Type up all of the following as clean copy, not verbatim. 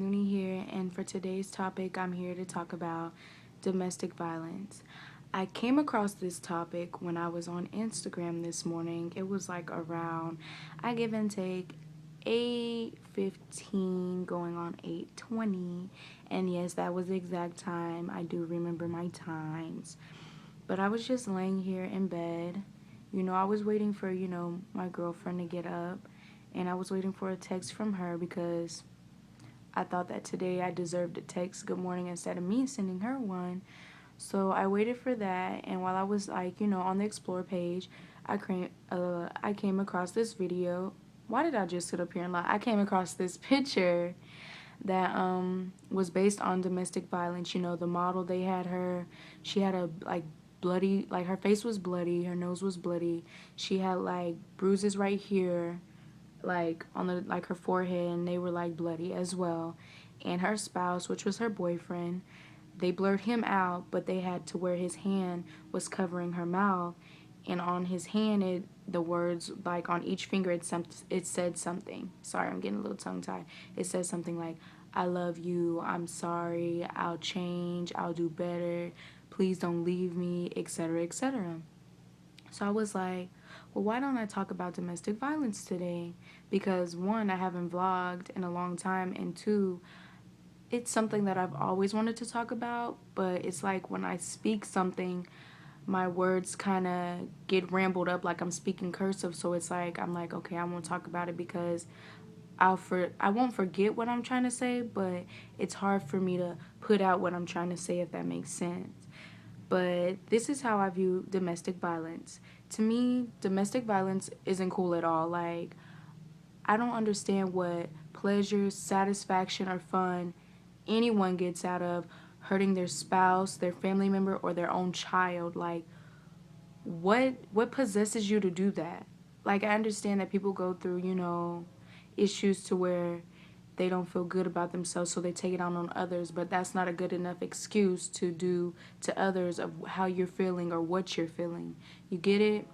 Noonie here, and for today's topic, I'm here to talk about domestic violence. I came across this topic when I was on Instagram this morning. It was like around, I give and take 8:15 going on 8:20, and yes, that was the exact time. I do remember my times. But I was just laying here in bed. I was waiting for, my girlfriend to get up, and I was waiting for a text from her because I thought that today I deserved a text good morning instead of me sending her one. So I waited for that, and while I was like, on the explore page, I came across this video. Why did I just sit up here and lie? I came across this picture that was based on domestic violence. The model, they had her, she had a like bloody, like her face was bloody, her nose was bloody. She had like bruises right here, like on the like her forehead, and they were like bloody as well. And her spouse, which was her boyfriend, they blurred him out, but they had to where his hand was covering her mouth, and on his hand, the words like on each finger, it said something. Sorry, I'm getting a little tongue tied. It says something like, "I love you. I'm sorry. I'll change. I'll do better. Please don't leave me," etc., etc. So I was like, well, why don't I talk about domestic violence today? Because one, I haven't vlogged in a long time, and two, it's something that I've always wanted to talk about, but it's like when I speak something, my words kind of get rambled up like I'm speaking cursive. So it's like I'm like, okay, I won't talk about it because I won't forget what I'm trying to say, but it's hard for me to put out what I'm trying to say, if that makes sense. But this is how I view domestic violence. To me, domestic violence isn't cool at all. Like, I don't understand what pleasure, satisfaction, or fun anyone gets out of hurting their spouse, their family member, or their own child. Like, what possesses you to do that? Like, I understand that people go through, issues to where they don't feel good about themselves, so they take it out on others, but that's not a good enough excuse to do to others of how you're feeling or what you're feeling. You get it?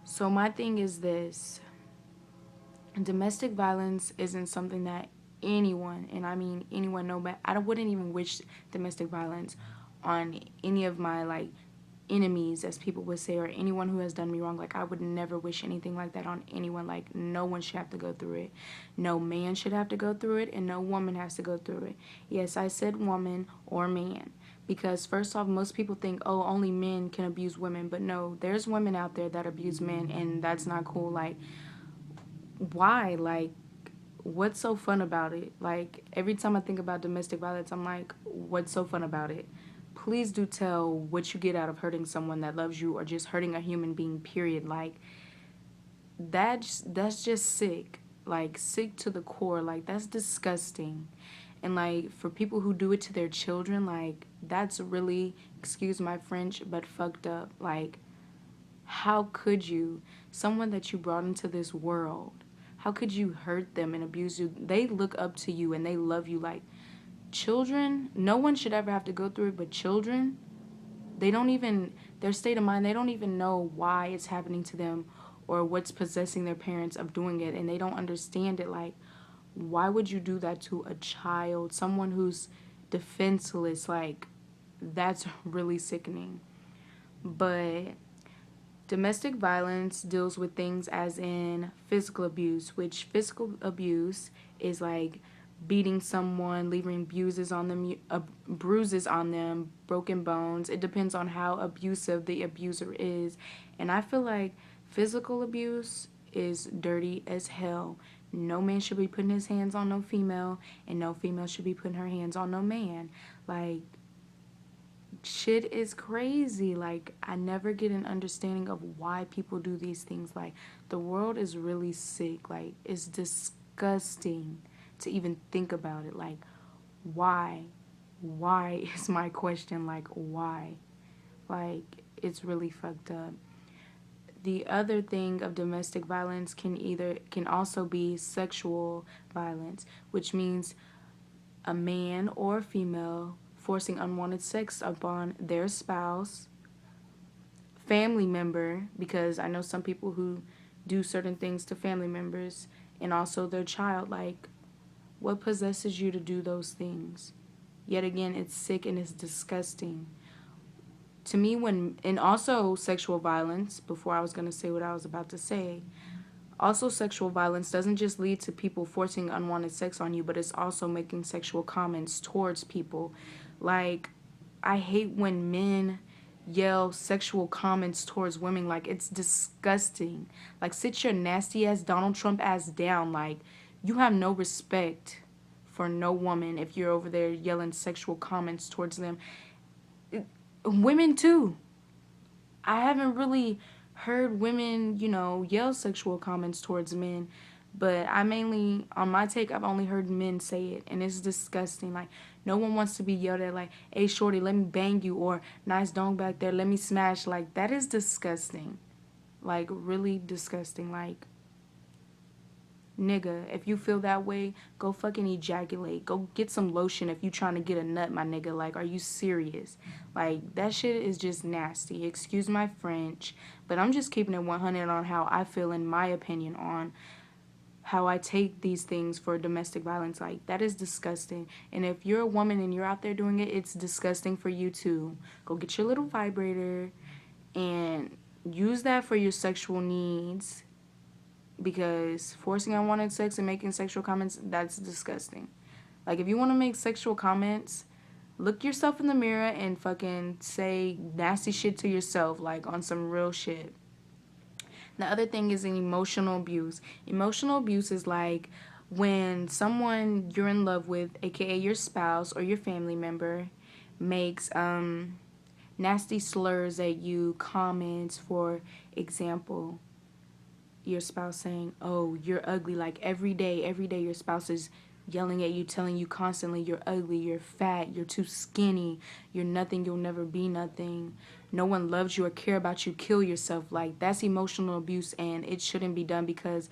So my thing is this: domestic violence isn't something that anyone, and I mean anyone, no matter, I wouldn't even wish domestic violence on any of my like enemies, as people would say, or anyone who has done me wrong. Like, I would never wish anything like that on anyone. Like, no one should have to go through it. No man should have to go through it, and no woman has to go through it. Yes, I said woman or man, because first off, most people think, oh, only men can abuse women, but no, there's women out there that abuse men, and that's not cool. Like, why? Like, what's so fun about it? Like, every time I think about domestic violence, I'm like, what's so fun about it? Please do tell what you get out of hurting someone that loves you, or just hurting a human being, period. Like, that's just sick. Like, sick to the core. Like, that's disgusting. And like, for people who do it to their children, like, that's really, excuse my French, but fucked up. Like, how could you? Someone that you brought into this world, how could you hurt them and abuse you? They look up to you and they love you. Like, children, no one should ever have to go through it, but children, they don't even, their state of mind, they don't even know why it's happening to them or what's possessing their parents of doing it, and they don't understand it. Like, why would you do that to a child, someone who's defenseless? Like, that's really sickening. But domestic violence deals with things as in physical abuse, which physical abuse is like beating someone, leaving bruises on them, broken bones. It depends on how abusive the abuser is. And I feel like physical abuse is dirty as hell. No man should be putting his hands on no female, and no female should be putting her hands on no man. Like, shit is crazy. Like, I never get an understanding of why people do these things. Like, the world is really sick. Like, it's disgusting to even think about it. Like, why is my question. Like, why? Like, it's really fucked up. The other thing of domestic violence can also be sexual violence, which means a man or a female forcing unwanted sex upon their spouse, family member, because I know some people who do certain things to family members, and also their child. Like, What possesses you to do those things? Yet again, it's sick and it's disgusting. To me, and also sexual violence, before I was going to say what I was about to say, also sexual violence doesn't just lead to people forcing unwanted sex on you, but it's also making sexual comments towards people. Like, I hate when men yell sexual comments towards women. Like, it's disgusting. Like, sit your nasty ass Donald Trump ass down. Like, you have no respect for no woman if you're over there yelling sexual comments towards them. Women too. I haven't really heard women, yell sexual comments towards men, but on my take, I've only heard men say it, and it's disgusting. Like, no one wants to be yelled at, like, hey, shorty, let me bang you, or nice dong back there, let me smash. Like, that is disgusting. Like, really disgusting. Like, nigga, if you feel that way, go fucking ejaculate. Go get some lotion if you trying to get a nut, my nigga. Like, are you serious? Like, that shit is just nasty. Excuse my French, but I'm just keeping it 100 on how I feel, in my opinion, on how I take these things for domestic violence. Like, that is disgusting. And if you're a woman and you're out there doing it, it's disgusting for you too. Go get your little vibrator and use that for your sexual needs, because forcing unwanted sex and making sexual comments, that's disgusting. Like, if you want to make sexual comments, look yourself in the mirror and fucking say nasty shit to yourself, like, on some real shit. The other thing is an emotional abuse. Emotional abuse is like when someone you're in love with, aka your spouse or your family member, makes nasty slurs at you, comments. For example, your spouse saying, oh, you're ugly. Like, every day your spouse is yelling at you, telling you constantly, you're ugly, you're fat, you're too skinny, you're nothing, you'll never be nothing, no one loves you or care about you, kill yourself. Like, that's emotional abuse, and it shouldn't be done, because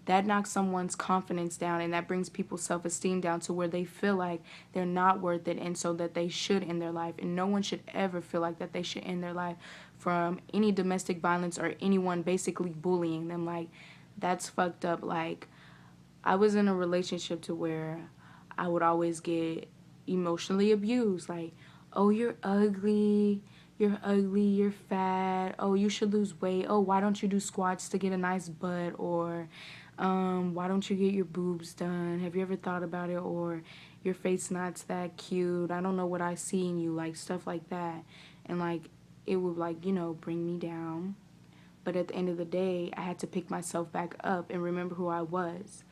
that knocks someone's confidence down, and that brings people's self-esteem down to where they feel like they're not worth it, and so that they should end their life. And no one should ever feel like that they should end their life from any domestic violence or anyone basically bullying them. Like, that's fucked up. Like, I was in a relationship to where I would always get emotionally abused. Like, oh, you're ugly, you're fat, oh, you should lose weight, oh, why don't you do squats to get a nice butt, or why don't you get your boobs done, have you ever thought about it, or your face not that cute, I don't know what I see in you, like, stuff like that. And, like, it would, like, bring me down. But at the end of the day, I had to pick myself back up and remember who I was.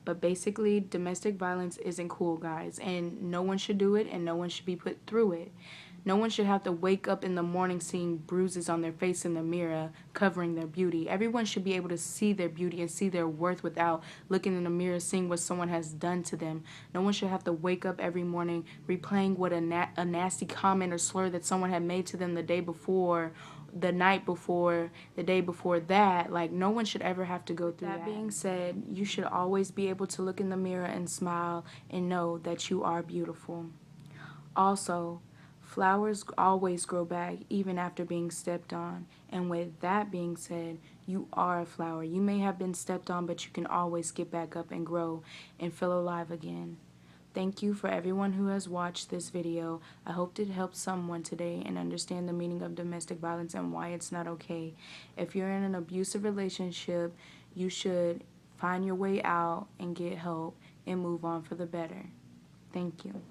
But basically, domestic violence isn't cool, guys, and no one should do it, and no one should be put through it. No one should have to wake up in the morning seeing bruises on their face in the mirror, covering their beauty. Everyone should be able to see their beauty and see their worth without looking in the mirror, seeing what someone has done to them. No one should have to wake up every morning replaying what a nasty comment or slur that someone had made to them the day before, the night before, the day before that. Like, no one should ever have to go through that. That being said, you should always be able to look in the mirror and smile and know that you are beautiful. Also, flowers always grow back even after being stepped on. And with that being said, you are a flower. You may have been stepped on, but you can always get back up and grow and feel alive again. Thank you for everyone who has watched this video. I hope it helped someone today and understand the meaning of domestic violence and why it's not okay. If you're in an abusive relationship, you should find your way out and get help and move on for the better. Thank you.